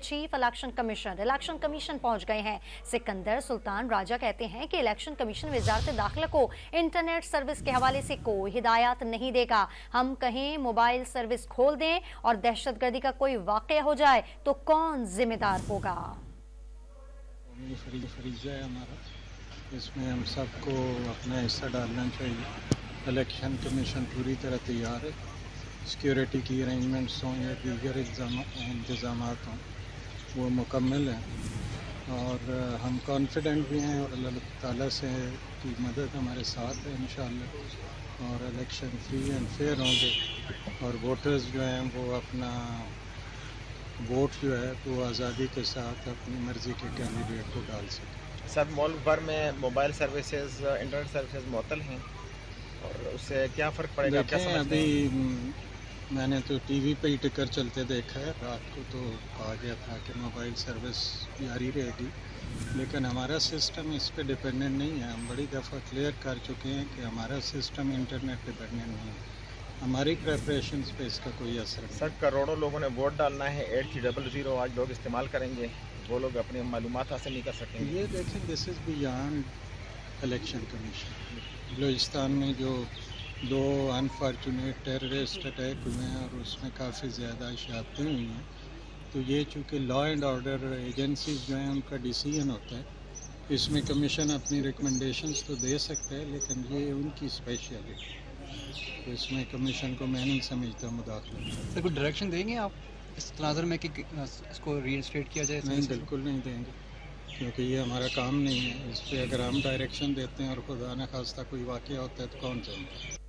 Chief election commission पहुंच गए हैं। सिकंदर सुल्तान राजा कहते हैं कि इलेक्शन कमीशन वजारत दाखिला को इंटरनेट सर्विस के हवाले से कोई हिदायत नहीं देगा। हम कहें मोबाइल सर्विस खोल दें और दहशतगर्दी का कोई वाक़या हो जाए तो कौन जिम्मेदार होगा। फरीज़ा है हमारा, इसमें हम सबको अपना हिस्सा डालना चाहिए। इलेक्शन कमीशन पूरी तरह तैयार है। सिक्योरिटी की अरेंजमेंट्स हों या दीगर इंतज़ाम हों वो मुकम्मल हैं और हम कॉन्फिडेंट भी हैं और अल्लाह ताला से की मदद हमारे साथ है इंशाअल्लाह। और इलेक्शन फ्री एंड फेयर होंगे और वोटर्स जो हैं वो अपना वोट जो है वो आज़ादी के साथ अपनी मर्ज़ी के कैंडिडेट को डाल सकें। सर, मुल्क भर में मोबाइल सर्विसेज इंटरनेट सर्विसेज मुअत्तल हैं और उससे क्या फ़र्क पड़ेगा? क्या समझते हैं? अभी मैंने तो टीवी पे ही टिकर चलते देखा है। रात को तो कहा गया था कि मोबाइल सर्विस जारी रहेगी, लेकिन हमारा सिस्टम इस पे डिपेंडेंट नहीं है। हम बड़ी दफ़ा क्लियर कर चुके हैं कि हमारा सिस्टम इंटरनेट डिपेंडेंट नहीं है। हमारी प्रेपरेशंस पे इसका कोई असर नहीं। सर, करोड़ों लोगों ने वोट डालना है। 8300 आज लोग इस्तेमाल करेंगे, वो लोग अपनी मालूमात हासिल नहीं कर सकेंगे। ये देखें, this is beyond election commission. Balochistan में जो 2 अनफॉर्चुनेट टेररिस्ट अटैक हुए हैं और उसमें काफ़ी ज़्यादा शहादतें हुई हैं, तो ये चूँकि लॉ एंड ऑर्डर एजेंसीज जो हैं उनका डिसीजन होता है। इसमें कमीशन अपनी रिकमेंडेशंस तो दे सकता है, लेकिन ये उनकी स्पेशलिटी है, तो इसमें कमीशन को मैं नहीं समझता मुदाखलत। सर, कोई डायरेक्शन देंगे आप इस तनाज़ुर में कि इसको रीइंस्टेट किया जाए? नहीं, बिल्कुल नहीं देंगे, क्योंकि ये हमारा काम नहीं है। इस पर अगर हम डायरेक्शन देते हैं और खुदा न खास्ता कोई वाक़या होता है तो कौन समझे।